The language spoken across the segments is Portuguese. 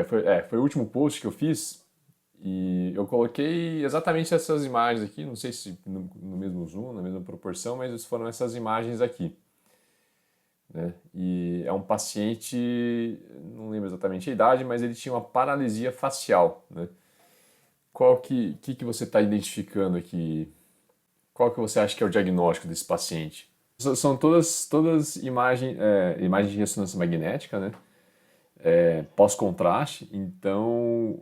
foi o último post que eu fiz e eu coloquei exatamente essas imagens aqui, não sei se no mesmo zoom, na mesma proporção, mas foram essas imagens aqui, né? E é um paciente, não lembro exatamente a idade, mas ele tinha uma paralisia facial, né? Que você está identificando aqui? Qual que você acha que é o diagnóstico desse paciente? São todas imagens de ressonância magnética, né? Pós-contraste. Então,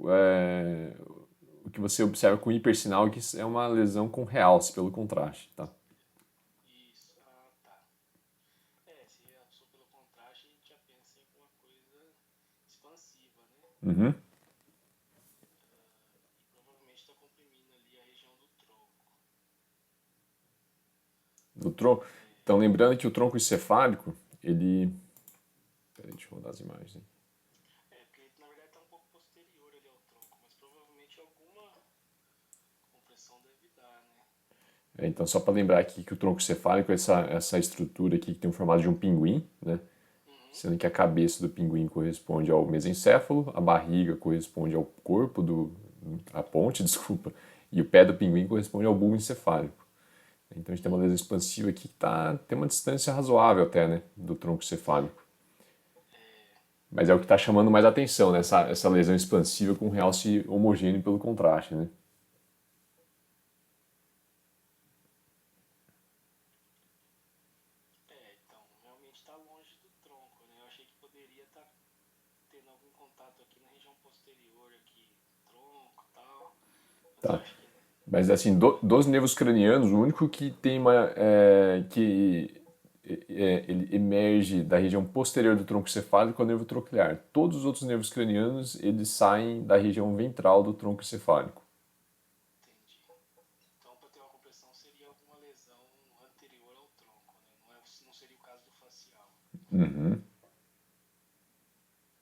o que você observa com hipersinal é que é uma lesão com realce pelo contraste, tá? Isso, ah, tá. Se é só pelo contraste, a gente já pensa em alguma coisa expansiva, né? Uhum. E provavelmente está comprimindo ali a região do tronco. Do tronco. Então, lembrando que o tronco encefálico, ele... Peraí, deixa eu rodar as imagens. Porque na verdade está um pouco posterior ali ao tronco, mas provavelmente alguma compressão deve dar, né? Então, só para lembrar aqui que o tronco cefálico é essa estrutura aqui que tem o formato de um pinguim, né? Uhum. Sendo que a cabeça do pinguim corresponde ao mesencéfalo, a barriga corresponde ao corpo a ponte, desculpa, e o pé do pinguim corresponde ao bulbo encefálico. Então a gente tem uma lesão expansiva aqui que tem uma distância razoável até, né, do tronco cefálico. Mas é o que está chamando mais atenção, né, essa lesão expansiva com realce homogêneo pelo contraste, né? Então, realmente está longe do tronco, né? Eu achei que poderia estar tendo algum contato aqui na região posterior, aqui, tronco e tal, mas eu Tá. acho que não. Mas assim, dos nervos cranianos, o único que tem ele emerge da região posterior do tronco cefálico é o nervo troclear. Todos os outros nervos cranianos, eles saem da região ventral do tronco cefálico. Entendi. Então, para ter uma compressão, seria alguma lesão anterior ao tronco, né? Não seria o caso do facial. Uhum.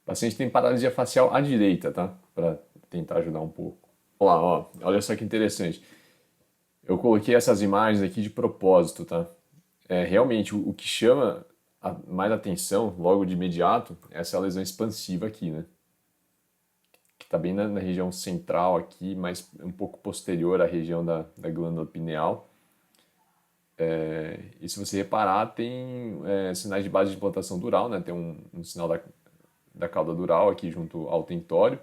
O paciente tem paralisia facial à direita, tá? Para tentar ajudar um pouco. Vamos lá, ó. Olha só que interessante. Eu coloquei essas imagens aqui de propósito, tá? Realmente, o que chama mais atenção, logo de imediato, é essa lesão expansiva aqui, né? Que está bem na região central aqui, mas um pouco posterior à região da glândula pineal. E se você reparar, tem sinais de base de implantação dural, né? Tem um sinal da cauda dural aqui junto ao tentório.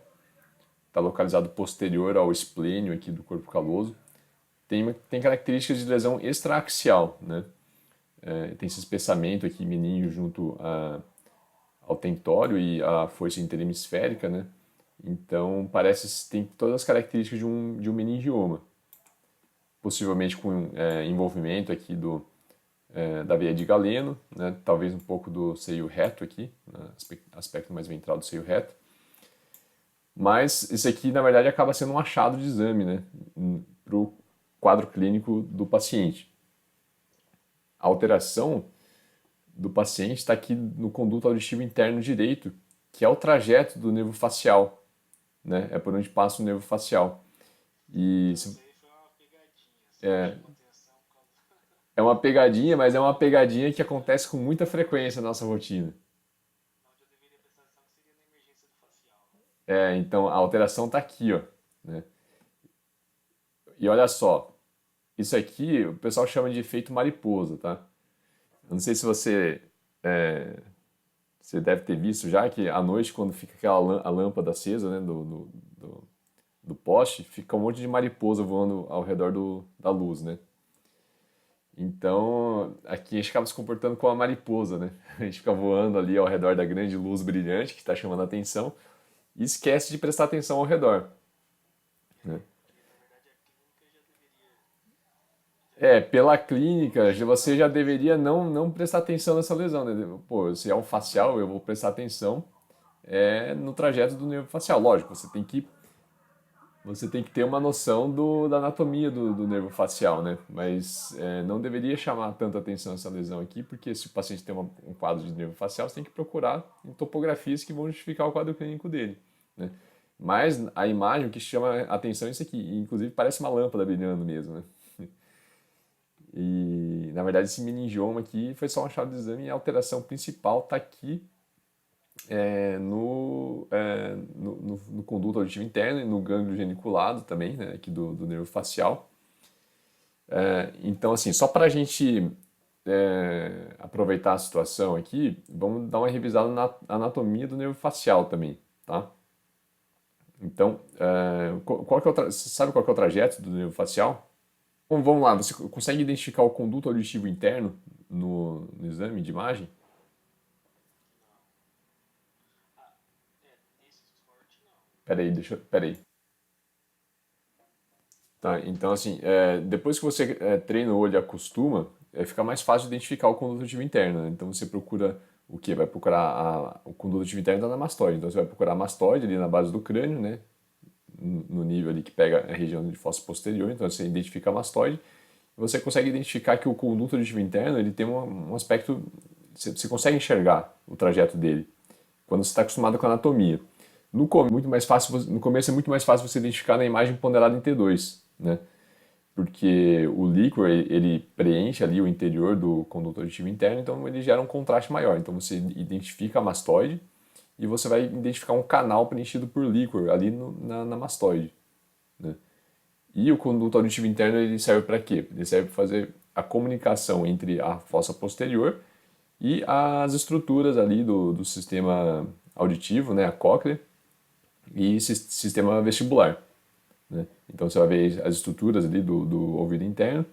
Está localizado posterior ao esplênio aqui do corpo caloso. Tem características de lesão extraaxial, né? Tem esse espessamento aqui meningo junto ao tentório e à foice interhemisférica, né? Então parece tem todas as características de um meningioma, possivelmente com envolvimento aqui da veia de Galeno, né? Talvez um pouco do seio reto aqui, né? Aspecto mais ventral do seio reto. Mas isso aqui, na verdade, acaba sendo um achado de exame, né? Para o quadro clínico do paciente. A alteração do paciente está aqui no conduto auditivo interno direito, que é o trajeto do nervo facial, né? É por onde passa o nervo facial. E Então, isso aí foi uma pegadinha. Você me chamou a atenção quando. é uma pegadinha, mas é uma pegadinha que acontece com muita frequência na nossa rotina. Onde eu deveria prestar atenção que seria na emergência do facial. Então a alteração está aqui, ó, né? E olha só, isso aqui o pessoal chama de efeito mariposa, tá? Eu não sei se você deve ter visto já que à noite, quando fica a lâmpada acesa, né, do poste, fica um monte de mariposa voando ao redor da luz, né? Então, aqui a gente acaba se comportando como a mariposa, né? A gente fica voando ali ao redor da grande luz brilhante que está chamando a atenção e esquece de prestar atenção ao redor, né? Que na verdade a clínica já deveria. Pela clínica, você já deveria não prestar atenção nessa lesão, né? Pô, se é um facial, eu vou prestar atenção no trajeto do nervo facial. Lógico, você tem que ter uma noção da anatomia do nervo facial, né? Mas não deveria chamar tanta atenção essa lesão aqui, porque se o paciente tem um quadro de nervo facial, você tem que procurar em topografias que vão justificar o quadro clínico dele, né? Mas a imagem, o que chama atenção é isso aqui, e, inclusive parece uma lâmpada brilhando mesmo, né? E, na verdade, esse meningioma aqui foi só um achado de exame e a alteração principal está aqui no conduto auditivo interno e no gânglio geniculado também, né, aqui do nervo facial. Então, assim, só para a gente aproveitar a situação aqui, vamos dar uma revisada na anatomia do nervo facial também, tá? Então, você sabe qual que é o trajeto do nervo facial? Bom, vamos lá, você consegue identificar o conduto auditivo interno no exame de imagem? Ah, nesse corte não. Peraí. Tá, então assim, depois que você treina o olho e acostuma, fica mais fácil de identificar o conduto auditivo interno, né? Então você procura o quê? Vai procurar o conduto auditivo interno está na mastoide. Então você vai procurar a mastoide ali na base do crânio, né? No nível ali que pega a região de fossa posterior, então você identifica a mastoide. E você consegue identificar que o conduto auditivo interno ele tem um aspecto, você consegue enxergar o trajeto dele quando você está acostumado com a anatomia. No começo é muito mais fácil você identificar na imagem ponderada em T2, né? Porque o líquor ele preenche ali o interior do conduto auditivo interno, então ele gera um contraste maior. Então você identifica a mastoide e você vai identificar um canal preenchido por líquor ali na mastoide, né? E o conduto auditivo interno ele serve para quê? Ele serve para fazer a comunicação entre a fossa posterior e as estruturas ali do sistema auditivo, né, a cóclea, e sistema vestibular, né? Então você vai ver as estruturas ali do ouvido interno,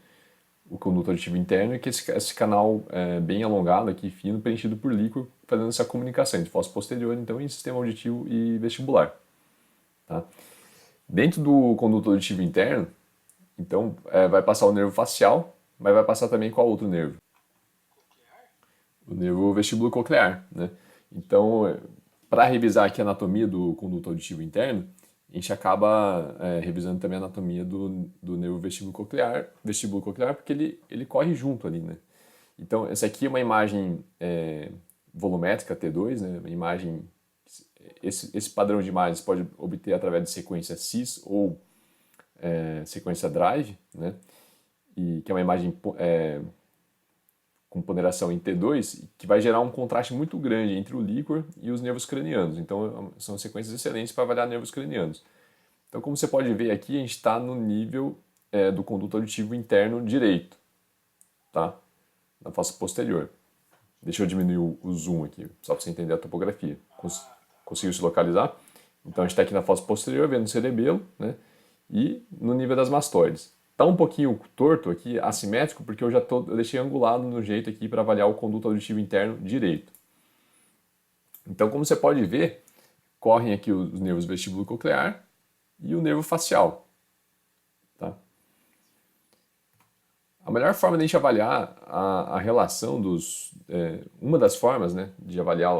o conduto auditivo interno e que esse canal bem alongado aqui, fino, preenchido por líquor, fazendo essa comunicação entre fossa posterior então, e sistema auditivo e vestibular. Tá? Dentro do conduto auditivo interno, então vai passar o nervo facial, mas vai passar também qual outro nervo? Coclear? O nervo vestíbulo coclear, né? Então, para revisar aqui a anatomia do conduto auditivo interno, a gente acaba revisando também a anatomia do nervo vestíbulo coclear, porque ele corre junto ali, né? Então, essa aqui é uma imagem volumétrica T2, né? Uma imagem, esse padrão de imagens pode obter através de sequência cis ou sequência drive, né? E que é uma imagem com ponderação em T2, que vai gerar um contraste muito grande entre o líquor e os nervos cranianos. Então, são sequências excelentes para avaliar nervos cranianos. Então, como você pode ver aqui, a gente está no nível do conduto auditivo interno direito, tá? Na fossa posterior. Deixa eu diminuir o zoom aqui, só para você entender a topografia. Conseguiu se localizar? Então, a gente está aqui na fossa posterior, vendo o cerebelo, né? E no nível das mastoides. Está um pouquinho torto aqui, assimétrico, porque eu deixei angulado no jeito aqui para avaliar o conduto auditivo interno direito. Então, como você pode ver, correm aqui os nervos vestíbulo coclear e o nervo facial. Tá? A melhor forma de a gente avaliar a relação uma das formas, né, de avaliar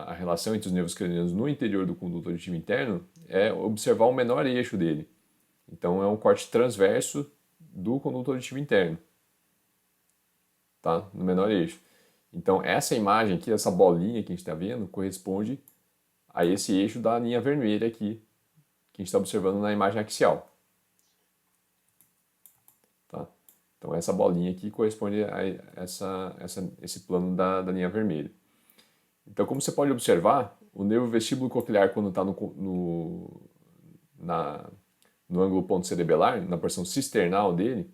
a relação entre os nervos cranianos no interior do conduto auditivo interno é observar o menor eixo dele. Então, é um corte transverso do conduto auditivo interno, tá? No menor eixo. Então, essa imagem aqui, essa bolinha que a gente está vendo, corresponde a esse eixo da linha vermelha aqui, que a gente está observando na imagem axial. Tá? Então, essa bolinha aqui corresponde a esse plano da linha vermelha. Então, como você pode observar, o nervo vestíbulo coclear, quando está no ângulo ponto cerebelar, na porção cisternal dele,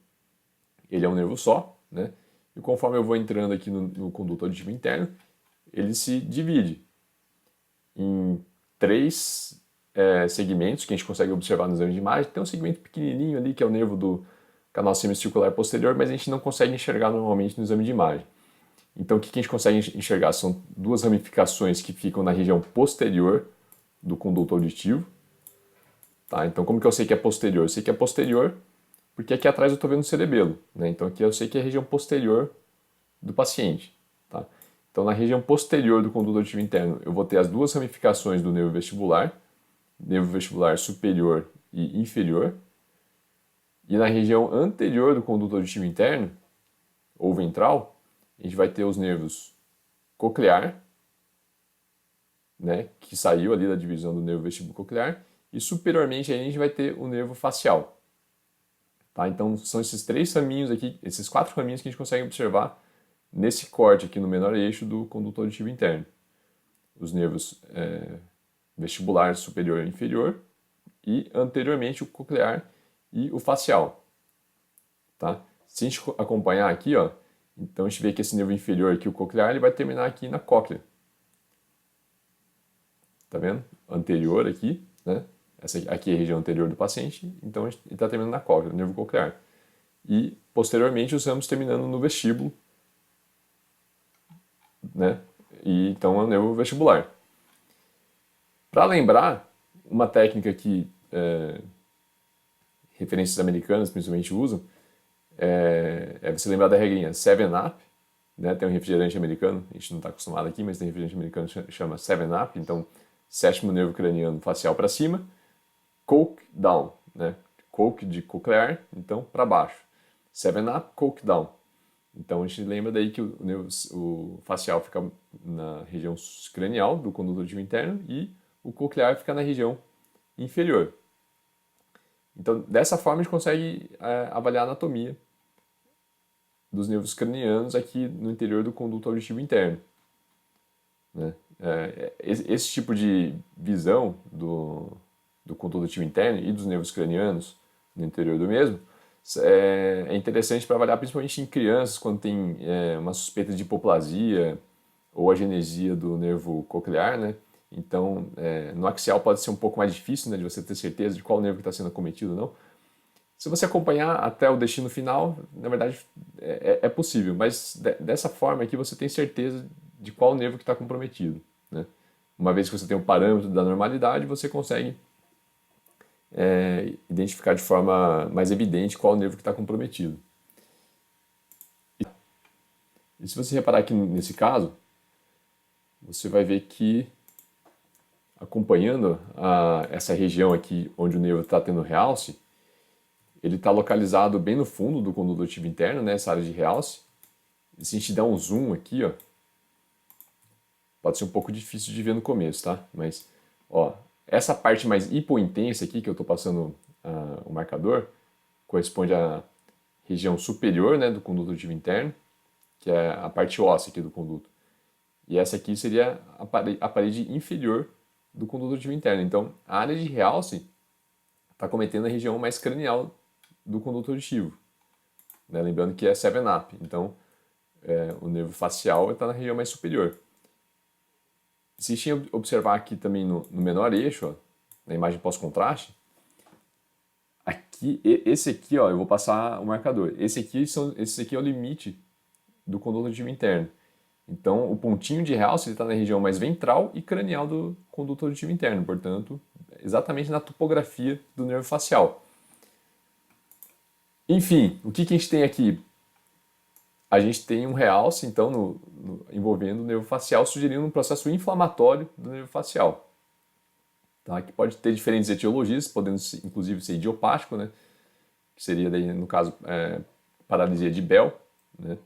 ele é um nervo só, né? E conforme eu vou entrando aqui no conduto auditivo interno, ele se divide em três segmentos que a gente consegue observar no exame de imagem. Tem um segmento pequenininho ali que é o nervo do canal semicircular posterior, mas a gente não consegue enxergar normalmente no exame de imagem. Então o que a gente consegue enxergar são duas ramificações que ficam na região posterior do conduto auditivo. Tá? Então como que eu sei que é posterior? Eu sei que é posterior porque aqui atrás eu estou vendo o cerebelo, né? Então aqui eu sei que é a região posterior do paciente. Tá? Então na região posterior do conduto auditivo interno eu vou ter as duas ramificações do nervo vestibular superior e inferior. E na região anterior do conduto auditivo interno, ou ventral, a gente vai ter os nervos coclear, né, que saiu ali da divisão do nervo vestíbulo coclear, e superiormente a gente vai ter o nervo facial. Tá? Então são esses três raminhos aqui, esses quatro raminhos que a gente consegue observar nesse corte aqui no menor eixo do conduto auditivo interno. os nervos vestibular superior e inferior, e anteriormente o coclear e o facial. Tá? Se a gente acompanhar aqui, ó, então a gente vê que esse nervo inferior aqui, o coclear, ele vai terminar aqui na cóclea. Tá vendo? Anterior aqui, né? Essa aqui é a região anterior do paciente, então ele está terminando na cóclea, o nervo coclear. E posteriormente os ramos terminando no vestíbulo, né? E então é o nervo vestibular. Para lembrar, uma técnica que referências americanas principalmente usam é você lembrar da regrinha 7-Up, né? Tem um refrigerante americano, a gente não está acostumado aqui, mas tem um refrigerante americano que chama 7-Up, então sétimo nervo craniano facial para cima, coke down, né? Coke de coclear, então para baixo. 7-Up, coke down. Então a gente lembra daí que o facial fica na região cranial do conduto auditivo interno e o coclear fica na região inferior. Então dessa forma a gente consegue avaliar a anatomia dos nervos cranianos aqui no interior do conduto auditivo interno. Né? Esse tipo de visão do conduto auditivo interno e dos nervos cranianos no interior do mesmo é interessante para avaliar principalmente em crianças quando tem uma suspeita de hipoplasia ou agenesia do nervo coclear, né? Então, no axial pode ser um pouco mais difícil, né, de você ter certeza de qual nervo está sendo acometido ou não. Se você acompanhar até o destino final, na verdade é possível, mas dessa forma aqui você tem certeza de qual nervo que está comprometido. Né? Uma vez que você tem um parâmetro da normalidade, você consegue identificar de forma mais evidente qual nervo que está comprometido. E se você reparar aqui nesse caso, você vai ver que acompanhando essa região aqui onde o nervo está tendo realce, ele está localizado bem no fundo do conduto auditivo interno, né, essa área de realce. E se a gente der um zoom aqui, ó, pode ser um pouco difícil de ver no começo, tá? Mas, ó, essa parte mais hipointensa aqui que eu estou passando o marcador corresponde à região superior, né, do conduto auditivo interno, que é a parte óssea aqui do conduto. E essa aqui seria a parede inferior do conduto auditivo interno. Então, a área de realce está cometendo a região mais cranial do conduto auditivo. Né? Lembrando que é 7-Up. Então, o nervo facial está na região mais superior. Se a gente observar aqui também no menor eixo, ó, na imagem pós-contraste, esse aqui, ó, eu vou passar o marcador. Esse aqui é o limite do conduto auditivo interno. Então, o pontinho de realce está na região mais ventral e cranial do conduto auditivo interno, portanto, exatamente na topografia do nervo facial. Enfim, o que a gente tem aqui? A gente tem um realce, então, envolvendo o nervo facial, sugerindo um processo inflamatório do nervo facial. Tá? Que pode ter diferentes etiologias, podendo inclusive ser idiopático, né? Que seria, daí, no caso, paralisia de Bell. Né?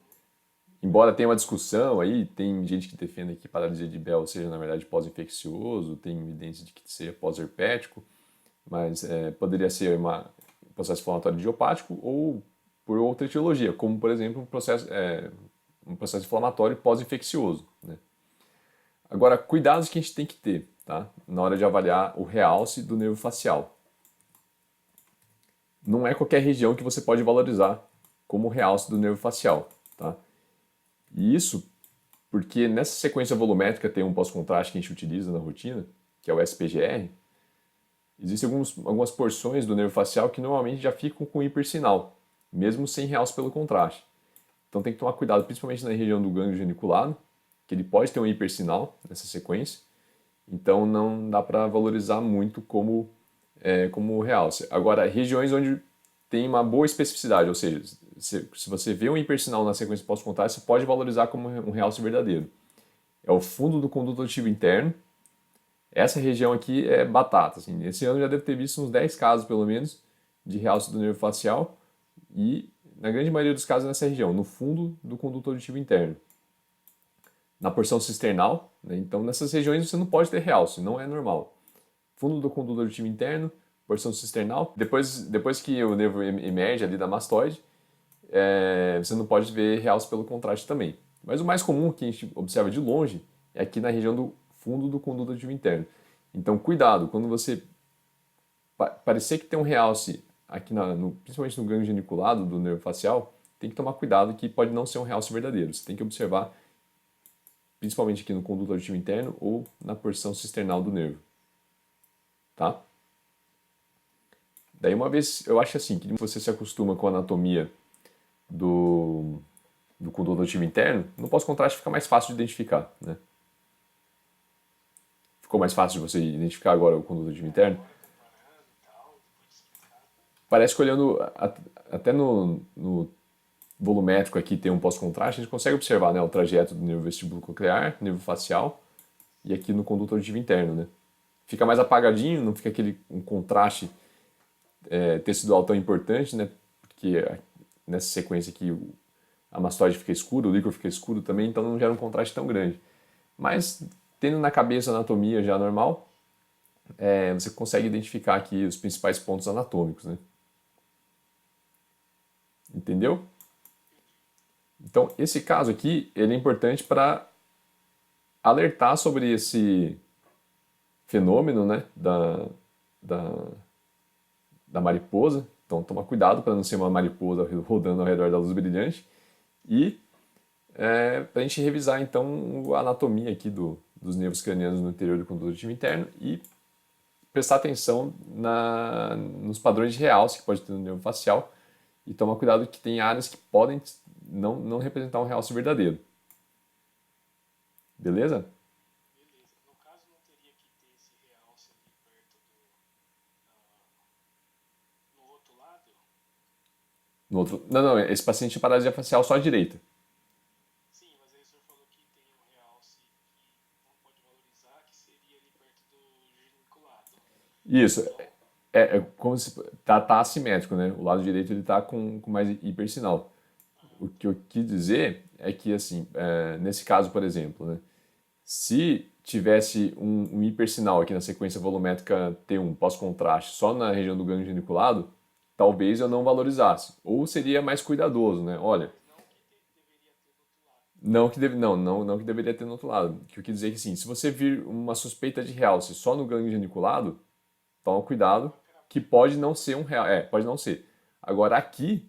Embora tenha uma discussão aí, tem gente que defende que paralisia de Bell seja, na verdade, pós-infeccioso, tem evidência de que seja pós-herpético, mas poderia ser um processo inflamatório idiopático ou por outra etiologia, como, por exemplo, um processo inflamatório pós-infeccioso. Né? Agora, cuidados que a gente tem que ter, tá? Na hora de avaliar o realce do nervo facial. Não é qualquer região que você pode valorizar como realce do nervo facial. Tá? E isso porque nessa sequência volumétrica tem um pós-contraste que a gente utiliza na rotina, que é o SPGR. Existem algumas porções do nervo facial que normalmente já ficam com hipersinal, mesmo sem realce pelo contraste. Então tem que tomar cuidado, principalmente na região do gânglio geniculado, que ele pode ter um hipersinal nessa sequência, então não dá para valorizar muito como realce. Agora, regiões onde tem uma boa especificidade, ou seja, se você vê um hipersinal na sequência pós-contraste, você pode valorizar como um realce verdadeiro. É o fundo do conduto auditivo interno. Essa região aqui é batata. Assim. Esse ano já deve ter visto uns 10 casos, pelo menos, de realce do nervo facial e, na grande maioria dos casos, nessa região, no fundo do conduto auditivo interno. Na porção cisternal, né? Então nessas regiões você não pode ter realce, não é normal. Fundo do conduto auditivo interno, porção cisternal. Depois que o nervo emerge ali da mastoide, você não pode ver realce pelo contraste também. Mas o mais comum que a gente observa de longe é aqui na região do fundo do conduto auditivo interno. Então, cuidado, quando você parecer que tem um realce aqui, principalmente no gânglio geniculado do nervo facial, tem que tomar cuidado que pode não ser um realce verdadeiro. Você tem que observar, principalmente aqui no conduto auditivo interno ou na porção cisternal do nervo. Tá? Daí uma vez, eu acho assim, que você se acostuma com a anatomia do conduto auditivo interno, no pós-contraste fica mais fácil de identificar, né? Ficou mais fácil de você identificar agora o conduto auditivo interno? Comparando e tal, depois explicar. Parece que olhando até no volumétrico aqui tem um pós-contraste, a gente consegue observar, né, o trajeto do nervo vestíbulo coclear, nervo facial e aqui no conduto auditivo interno, né? Fica mais apagadinho, não fica aquele um contraste tecidual tão importante, né? Porque nessa sequência aqui a mastoide fica escura, o líquor fica escuro também, então não gera um contraste tão grande. Mas tendo na cabeça a anatomia já normal, você consegue identificar aqui os principais pontos anatômicos, né? Entendeu? Então, esse caso aqui, ele é importante para alertar sobre esse fenômeno, né, da mariposa. Então, toma cuidado para não ser uma mariposa rodando ao redor da luz brilhante. E para a gente revisar, então, a anatomia aqui dos nervos cranianos no interior do conduto auditivo interno e prestar atenção nos padrões de realce que pode ter no nervo facial e tomar cuidado que tem áreas que podem não representar um realce verdadeiro. Beleza? Beleza. No caso, não teria que ter esse realce ali perto no outro lado? Não, esse paciente tinha paralisia facial só à direita. Sim, mas aí o senhor falou que tem um realce que não pode valorizar, que seria ali perto do geniculado. Isso, Então, é como se tá assimétrico, né? O lado direito ele tá com mais hipersinal. O que eu quis dizer é que, assim, nesse caso, por exemplo, né? Se tivesse um hipersinal aqui na sequência volumétrica T1 pós-contraste só na região do gânglio geniculado, talvez eu não valorizasse. Ou seria mais cuidadoso, né? Olha, mas não que deveria ter do outro lado. não que deveria ter no outro lado. O que eu quis dizer é que, assim, se você vir uma suspeita de realce só no gânglio geniculado, toma cuidado, que pode não ser um real. Pode não ser. Agora aqui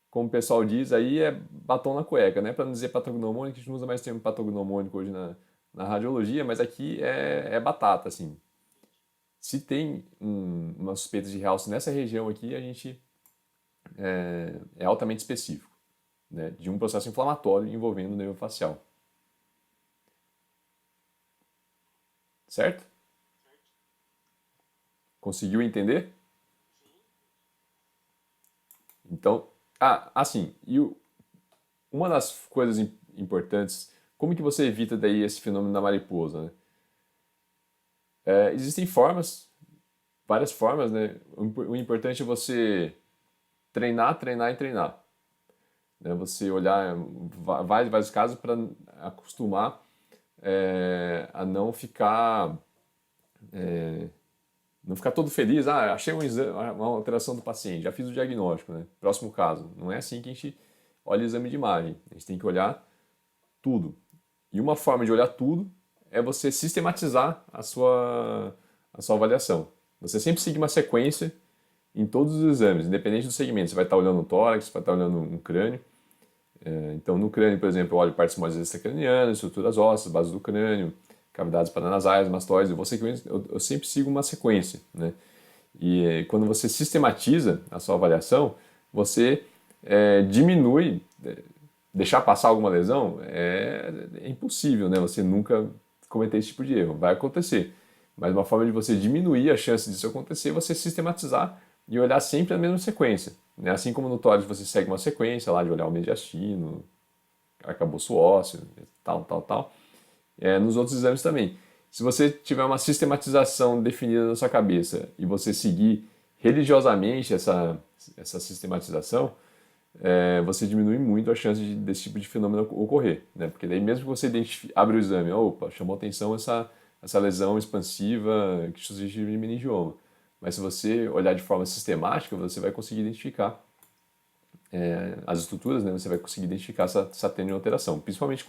como o pessoal diz, aí é batom na cueca, né? Para não dizer patognomônico, a gente não usa mais o termo patognomônico hoje na radiologia, mas aqui é batata, assim. Se tem uma suspeita de realce nessa região aqui, a gente é altamente específico, né? De um processo inflamatório envolvendo o nervo facial. Certo? Certo? Conseguiu entender? Sim. Então, assim, uma das coisas importantes, como que você evita daí esse fenômeno da mariposa, né? Existem várias formas, né? O importante é você treinar, treinar e treinar, né? Você olhar vários casos para acostumar a não ficar todo feliz. Achei uma alteração do paciente, já fiz o diagnóstico, né? Próximo caso. Não é assim que a gente olha o exame de imagem. A gente tem que olhar tudo. E uma forma de olhar tudo é você sistematizar a sua avaliação. Você sempre seguir uma sequência em todos os exames, independente do segmento. Você vai estar olhando um tórax, vai estar olhando um crânio. Então, no crânio, por exemplo, eu olho partes moles extracranianas, estruturas ósseas, base do crânio, cavidades paranasais, mastóides. Eu sempre sigo uma sequência, né? E quando você sistematiza a sua avaliação, você diminui, deixar passar alguma lesão é impossível, né? Você nunca cometer esse tipo de erro. Vai acontecer. Mas uma forma de você diminuir a chance disso acontecer é você sistematizar e olhar sempre a mesma sequência, né? Assim como no tórax você segue uma sequência lá de olhar o mediastino, arcabouço ósseo, tal. Nos outros exames também. Se você tiver uma sistematização definida na sua cabeça e você seguir religiosamente essa sistematização, você diminui muito a chance desse tipo de fenômeno ocorrer, né? Porque daí mesmo que você abre o exame, opa, chamou atenção essa lesão expansiva que suscita de meningioma. Mas se você olhar de forma sistemática, você vai conseguir identificar as estruturas, né? Você vai conseguir identificar essa tênue alteração, principalmente